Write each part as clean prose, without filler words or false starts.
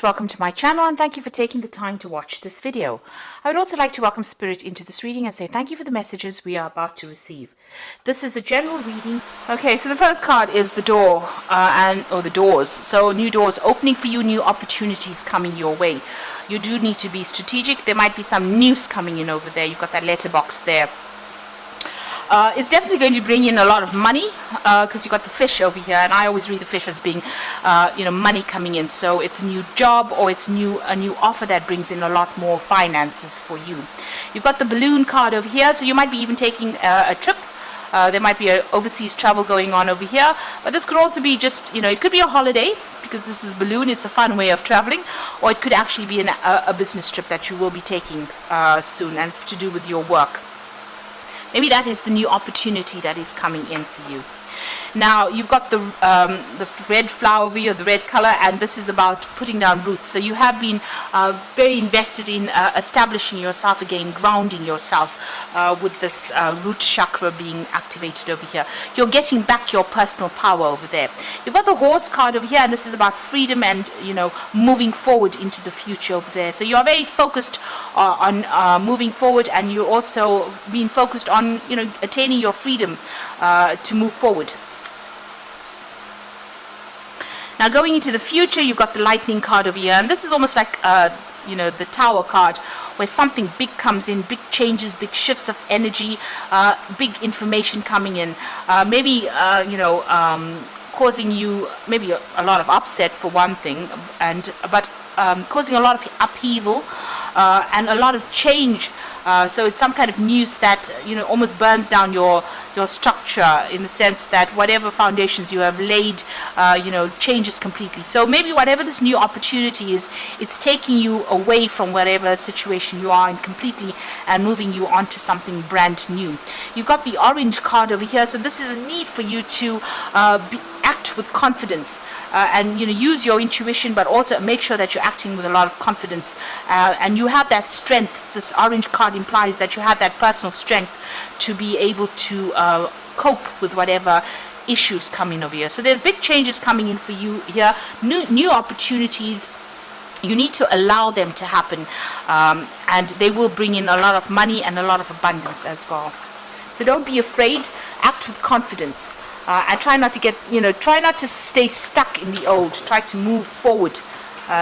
Welcome to my channel and thank you for taking the time to watch this video. I would also like to welcome Spirit into this reading and say thank you for the messages we are about to receive. This is a general reading. Okay, so the first card is the door or the doors. So new doors opening for you, new opportunities coming your way. You do need to be strategic. There might be some news coming in over there. You've got that letterbox there. It's definitely going to bring in a lot of money because you've got the fish over here, and I always read the fish as being, money coming in. So it's a new job or it's a new offer that brings in a lot more finances for you. You've got the balloon card over here, so you might be even taking a trip. There might be an overseas travel going on over here, but this could also be just, it could be a holiday because this is balloon. It's a fun way of traveling, or it could actually be a business trip that you will be taking soon, and it's to do with your work. Maybe that is the new opportunity that is coming in for you. Now you've got the red flower over here, the red color, and this is about putting down roots. So you have been very invested in establishing yourself again, grounding yourself with this root chakra being activated over here. You're getting back your personal power over there. You've got the horse card over here, and this is about freedom and moving forward into the future over there. So you are very focused on moving forward, and you're also being focused on attaining your freedom to move forward. Now going into the future, you've got the lightning card over here, and this is almost like the tower card, where something big comes in, big changes, big shifts of energy, big information coming in, maybe causing you maybe a lot of upset for one thing, but causing a lot of upheaval and a lot of change. So it's some kind of news that almost burns down your structure, in the sense that whatever foundations you have laid changes completely. So maybe whatever this new opportunity is, it's taking you away from whatever situation you are in completely and moving you onto something brand new. You've got the orange card over here, so this is a need for you to act with confidence and use your intuition, but also make sure that you're acting with a lot of confidence, and you have that strength. This orange card implies that you have that personal strength to be able to cope with whatever issues come in over here. So there's big changes coming in for you here, new opportunities. You need to allow them to happen, and they will bring in a lot of money and a lot of abundance as well. So don't be afraid, act with confidence, and try not to try not to stay stuck in the old. Try to move forward.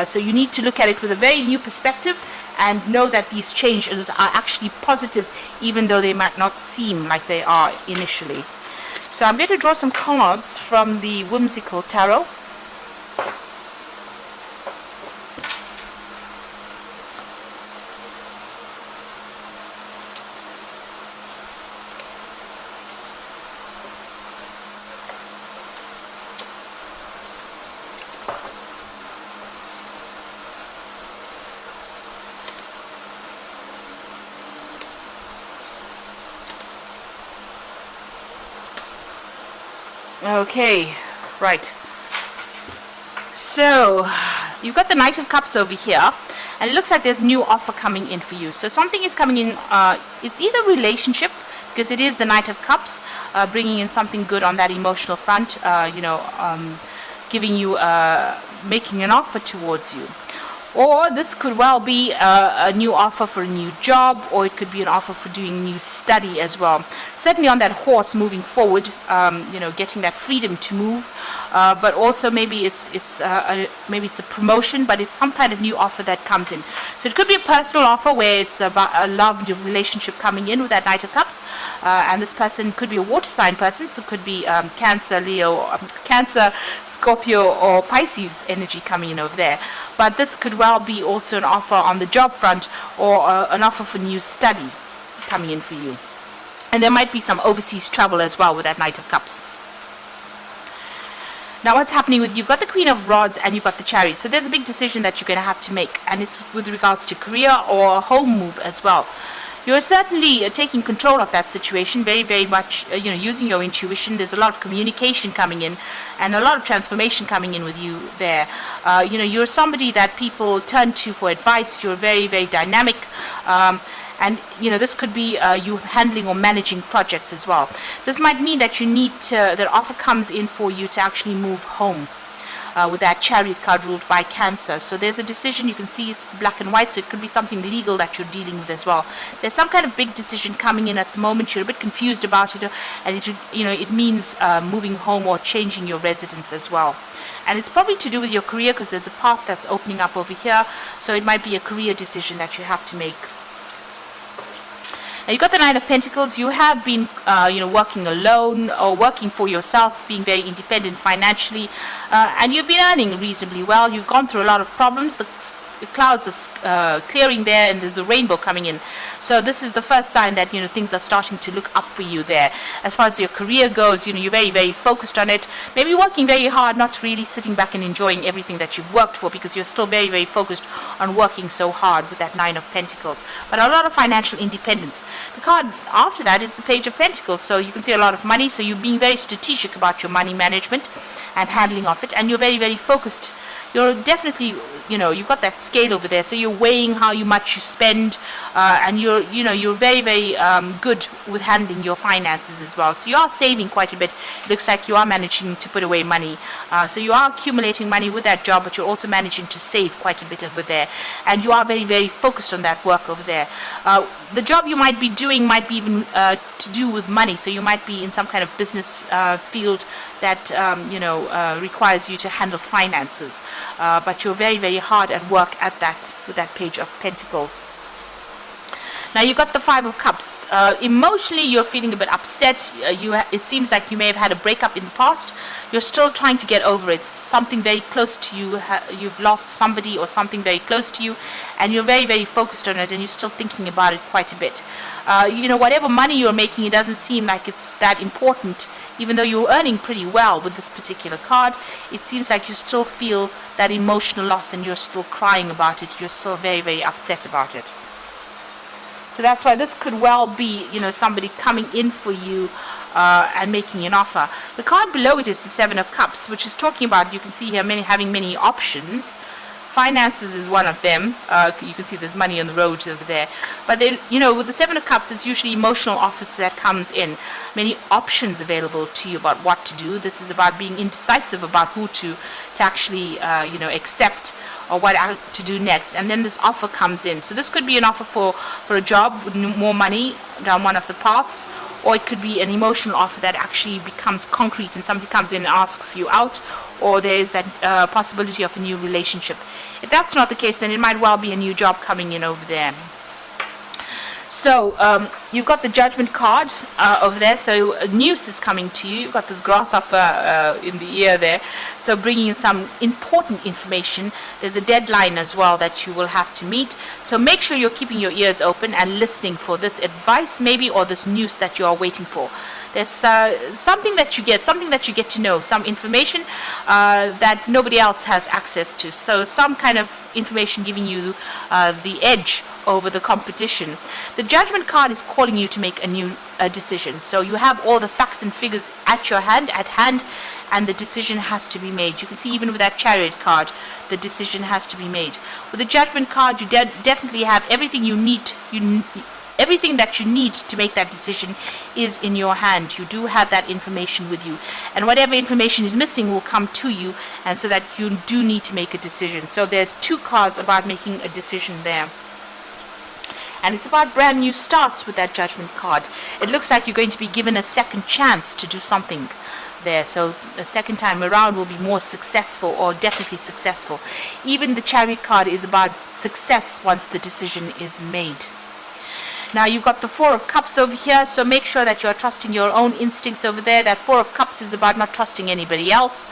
So you need to look at it with a very new perspective and know that these changes are actually positive, even though they might not seem like they are initially. So I'm going to draw some cards from the Whimsical Tarot. Okay, right. So you've got the Knight of Cups over here, and it looks like there's a new offer coming in for you. So something is coming in. It's either relationship, because it is the Knight of Cups, bringing in something good on that emotional front, giving you, making an offer towards you. Or this could well be a new offer for a new job, or it could be an offer for doing new study as well. Certainly on that horse moving forward, getting that freedom to move, but also maybe it's a promotion, but it's some kind of new offer that comes in. So it could be a personal offer where it's about a love relationship coming in with that Knight of Cups, and this person could be a water sign person, so it could be Cancer, Leo, Cancer, Scorpio, or Pisces energy coming in over there. But this could well be also an offer on the job front, or an offer for new study coming in for you. And there might be some overseas travel as well with that Knight of Cups. Now what's happening with, you've got the Queen of Rods and you've got the Chariot. So there's a big decision that you're going to have to make, and it's with regards to career or a home move as well. You're certainly taking control of that situation, very, very much, using your intuition. There's a lot of communication coming in and a lot of transformation coming in with you there. You're somebody that people turn to for advice. You're very, very dynamic. And this could be you handling or managing projects as well. This might mean that you need to, that offer comes in for you to actually move home. with that Chariot card ruled by Cancer. So there's a decision, you can see it's black and white, so it could be something legal that you're dealing with as well. There's some kind of big decision coming in at the moment. You're a bit confused about it, and it means moving home or changing your residence as well. And it's probably to do with your career, because there's a path that's opening up over here, so it might be a career decision that you have to make. Now you've got the Nine of Pentacles. You have been working alone or working for yourself, being very independent financially, and you've been earning reasonably well. You've gone through a lot of problems. The clouds are clearing there, and there's a rainbow coming in. So this is the first sign that things are starting to look up for you there. As far as your career goes, you're very, very focused on it. Maybe working very hard, not really sitting back and enjoying everything that you've worked for, because you're still very, very focused on working so hard with that Nine of Pentacles. But a lot of financial independence. The card after that is the Page of Pentacles. So you can see a lot of money. So you're being very strategic about your money management and handling of it, and you're very, very focused. You're definitely, you've got that scale over there, so you're weighing how much you spend, and you're very, very good with handling your finances as well. So you are saving quite a bit. It looks like you are managing to put away money. So you are accumulating money with that job, but you're also managing to save quite a bit over there. And you are very, very focused on that work over there. The job you might be doing might be even to do with money. So you might be in some kind of business field that requires you to handle finances. But you're very, very hard at work at that with that Page of Pentacles. Now you've got the Five of Cups. Emotionally, you're feeling a bit upset. It seems like you may have had a breakup in the past. You're still trying to get over it. Something very close to you. You've lost somebody or something very close to you, and you're very, very focused on it, and you're still thinking about it quite a bit. Whatever money you're making, it doesn't seem like it's that important. Even though you're earning pretty well with this particular card, it seems like you still feel that emotional loss, and you're still crying about it. You're still very, very upset about it. So that's why this could well be, somebody coming in for you and making an offer. The card below it is the Seven of Cups, which is talking about, you can see here, having many options. Finances is one of them. You can see there's money on the road over there. But then, with the Seven of Cups, it's usually emotional offers that comes in. Many options available to you about what to do. This is about being indecisive about who to actually, accept, or what to do next. And then this offer comes in. So this could be an offer for a job with more money down one of the paths, or it could be an emotional offer that actually becomes concrete and somebody comes in and asks you out, or there is that possibility of a new relationship. If that's not the case, then it might well be a new job coming in over there. So you've got the Judgment card over there. So news is coming to you. You've got this grasshopper in the ear there. So bringing in some important information. There's a deadline as well that you will have to meet. So make sure you're keeping your ears open and listening for this advice maybe, or this news that you are waiting for. There's something that you get to know, some information that nobody else has access to. So some kind of information giving you the edge over the competition. The Judgment card is calling you to make a new decision. So you have all the facts and figures at hand, and the decision has to be made. You can see even with that Chariot card, the decision has to be made. With the Judgment card, you definitely have everything you need. Everything that you need to make that decision is in your hand. You do have that information with you. And whatever information is missing will come to you, and so that you do need to make a decision. So there's two cards about making a decision there. And it's about brand new starts with that Judgment card. It looks like you're going to be given a second chance to do something there. So the second time around will be more successful, or definitely successful. Even the Chariot card is about success once the decision is made. Now you've got the Four of Cups over here, so make sure that you're trusting your own instincts over there. That Four of Cups is about not trusting anybody else,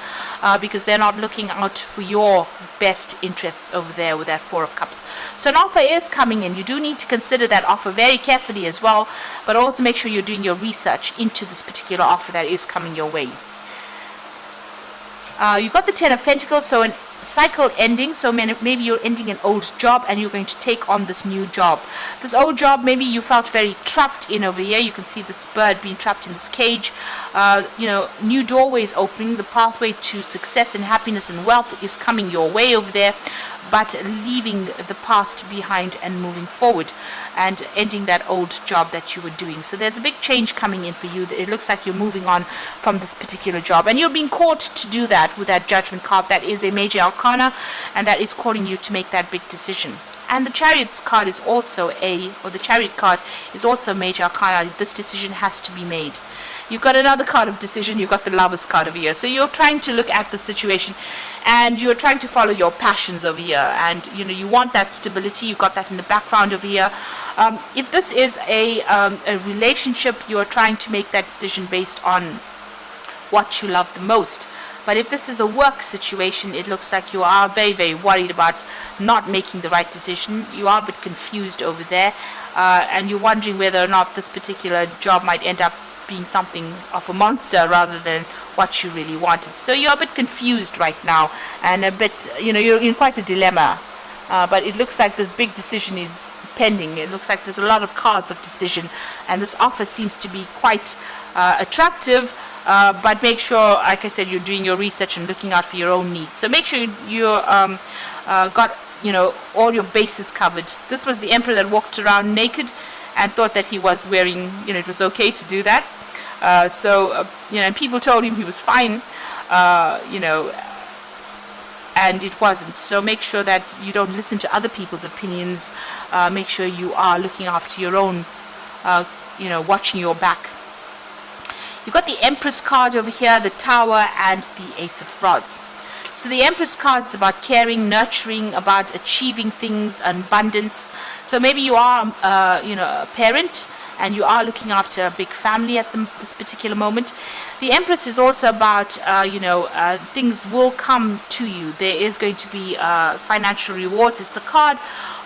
because they're not looking out for your best interests over there with that Four of Cups. So an offer is coming in. You do need to consider that offer very carefully as well, but also make sure you're doing your research into this particular offer that is coming your way. You've got the Ten of Pentacles, so an cycle ending. So maybe you're ending an old job and you're going to take on this new job. This old job, maybe you felt very trapped in over here. You can see this bird being trapped in this cage. New doorways opening. The pathway to success and happiness and wealth is coming your way over there. but leaving the past behind and moving forward and ending that old job that you were doing. So there's a big change coming in for you. It looks like you're moving on from this particular job, and you're being called to do that with that Judgment card. That is a major arcana, and that is calling you to make that big decision. And the Chariot's card is also the Chariot card is also a major arcana. This decision has to be made. You've got another card of decision. You've got the Lover's card over here. So you're trying to look at the situation, and you're trying to follow your passions over here. And you want that stability. You've got that in the background over here. If this is a relationship, you are trying to make that decision based on what you love the most. But if this is a work situation, it looks like you are very, very worried about not making the right decision. You are a bit confused over there, and you're wondering whether or not this particular job might end up being something of a monster rather than what you really wanted. So you're a bit confused right now, and a bit, you're in quite a dilemma. But it looks like this big decision is pending. It looks like there's a lot of cards of decision, and this offer seems to be quite attractive. But make sure, like I said, you're doing your research and looking out for your own needs. So make sure you're got all your bases covered. This was the Emperor that walked around naked and thought that he was wearing, it was okay to do that. And people told him he was fine, and it wasn't. So make sure that you don't listen to other people's opinions. Make sure you are looking after your own, watching your back. You've got the Empress card over here, the Tower, and the Ace of Rods. So the Empress card is about caring, nurturing, about achieving things, abundance. So maybe you are, a parent, and you are looking after a big family at this particular moment. The Empress is also about, things will come to you. There is going to be financial rewards. It's a card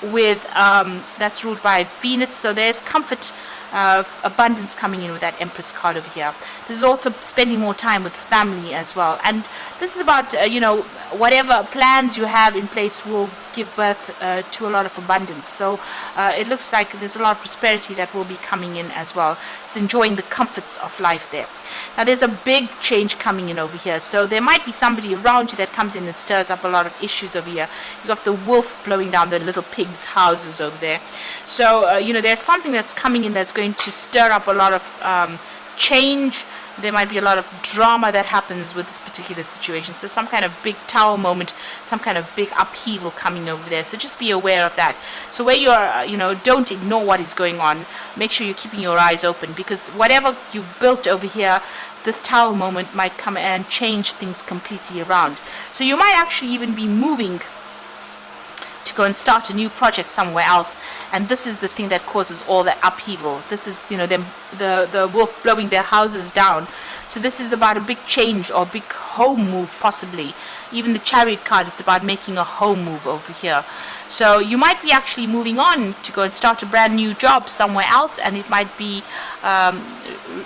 with that's ruled by Venus, so there's comfort, abundance coming in with that Empress card over here. This is also spending more time with family as well, and this is about whatever plans you have in place will give birth to a lot of abundance. So it looks like there's a lot of prosperity that will be coming in as well. It's enjoying the comforts of life there. Now there's a big change coming in over here, so there might be somebody around you that comes in and stirs up a lot of issues over here. You've got the wolf blowing down the little pigs' houses over there. So there's something that's coming in that's going to stir up a lot of change. There might be a lot of drama that happens with this particular situation. So some kind of big tower moment, some kind of big upheaval coming over there. So just be aware of that. So where you're, don't ignore what is going on. Make sure you're keeping your eyes open, because whatever you built over here, this tower moment might come and change things completely around. So you might actually even be moving to go and start a new project somewhere else, and this is the thing that causes all the upheaval. This is the wolf blowing their houses down. So this is about a big change or big home move, possibly. Even the Chariot card, it's about making a home move over here. So you might be actually moving on to go and start a brand new job somewhere else, and it might be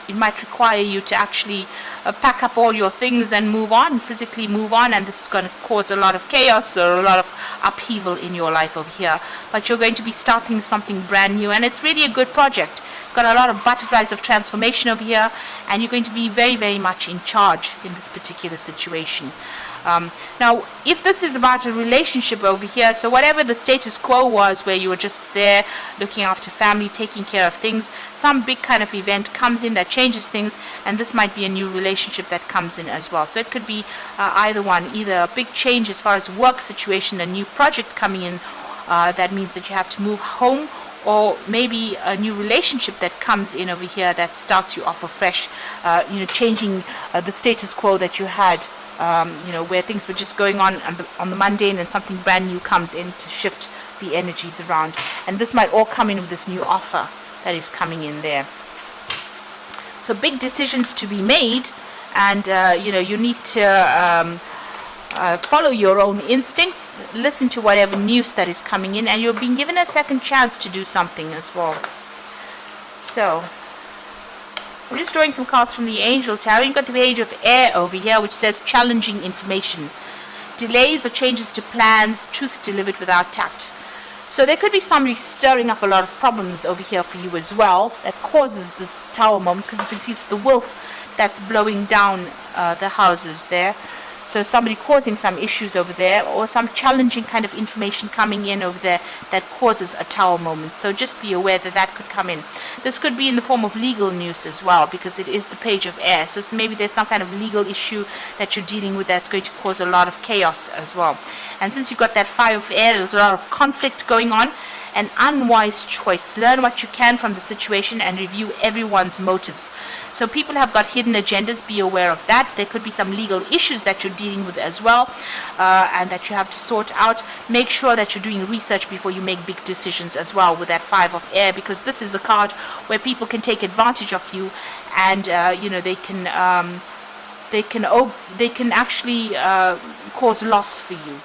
it might require you to actually pack up all your things and move on, physically move on, and this is going to cause a lot of chaos or a lot of upheaval in your life over here. But you're going to be starting something brand new, and it's really a good project. You've got a lot of butterflies of transformation over here, and you're going to be very, very much in charge in this particular situation. Now, if this is about a relationship over here, so whatever the status quo was, where you were just there looking after family, taking care of things, some big kind of event comes in that changes things, and this might be a new relationship that comes in as well. So it could be either one, either a big change as far as work situation, a new project coming in, that means that you have to move home, or maybe a new relationship that comes in over here that starts you off afresh, changing the status quo that you had. Where things were just going on the mundane, and something brand new comes in to shift the energies around. And this might all come in with this new offer that is coming in there. So big decisions to be made, and you need to follow your own instincts, listen to whatever news that is coming in, and you're being given a second chance to do something as well. So we're just drawing some cards from the Angel Tarot. You've got the Page of Air over here, which says challenging information, delays or changes to plans, truth delivered without tact. So there could be somebody stirring up a lot of problems over here for you as well, that causes this tower moment, because you can see it's the wolf that's blowing down the houses there. So somebody causing some issues over there, or some challenging kind of information coming in over there that causes a Tower moment. So just be aware that that could come in. This could be in the form of legal news as well, because it is the page of air. So maybe there's some kind of legal issue that you're dealing with that's going to cause a lot of chaos as well. And since you've got that 5 of air, there's a lot of conflict going on. An unwise choice. Learn what you can from the situation and review everyone's motives. So people have got hidden agendas. Be aware of that. There could be some legal issues that you're dealing with as well, and that you have to sort out. Make sure that you're doing research before you make big decisions as well with that 5 of air, because this is a card where people can take advantage of you, and they can actually cause loss for you.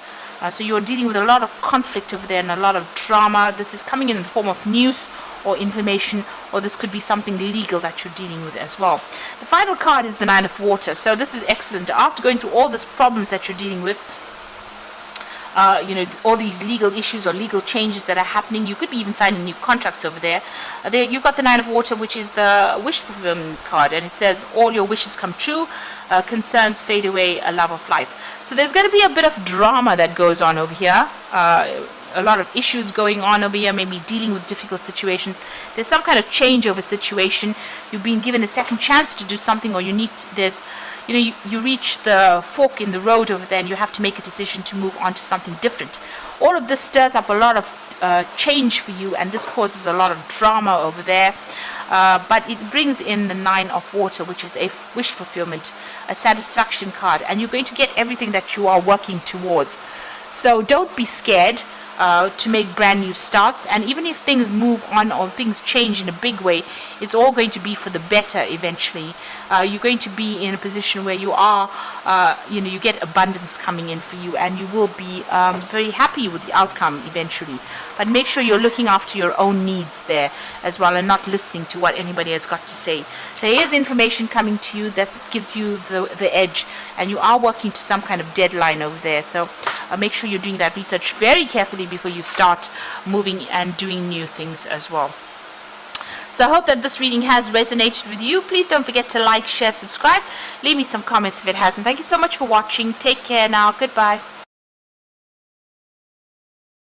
So you're dealing with a lot of conflict over there and a lot of drama. This is coming in the form of news or information, or this could be something legal that you're dealing with as well. The final card is the 9 of water. So this is excellent. After going through all these problems that you're dealing with, all these legal issues or legal changes that are happening, you could be even signing new contracts over there. You've got the 9 of water, which is the wish fulfillment card, and it says all your wishes come true, concerns fade away, a love of life. So there's going to be a bit of drama that goes on over here. A lot of issues going on over here, maybe dealing with difficult situations. There's some kind of changeover situation. You've been given a second chance to do something, or you reach the fork in the road over there and you have to make a decision to move on to something different. All of this stirs up a lot of change for you, and this causes a lot of drama over there. But it brings in the 9 of water, which is a wish fulfillment, a satisfaction card, and you're going to get everything that you are working towards. So don't be scared to make brand new starts, and even if things move on or things change in a big way, it's all going to be for the better eventually. You're going to be in a position where you are, you get abundance coming in for you, and you will be very happy with the outcome eventually. But make sure you're looking after your own needs there as well, and not listening to what anybody has got to say. There is information coming to you that gives you the edge, and you are working to some kind of deadline over there. So make sure you're doing that research very carefully before you start moving and doing new things as well. So I hope that this reading has resonated with you. Please don't forget to like, share, subscribe. Leave me some comments if it hasn't. Thank you so much for watching. Take care now. Goodbye.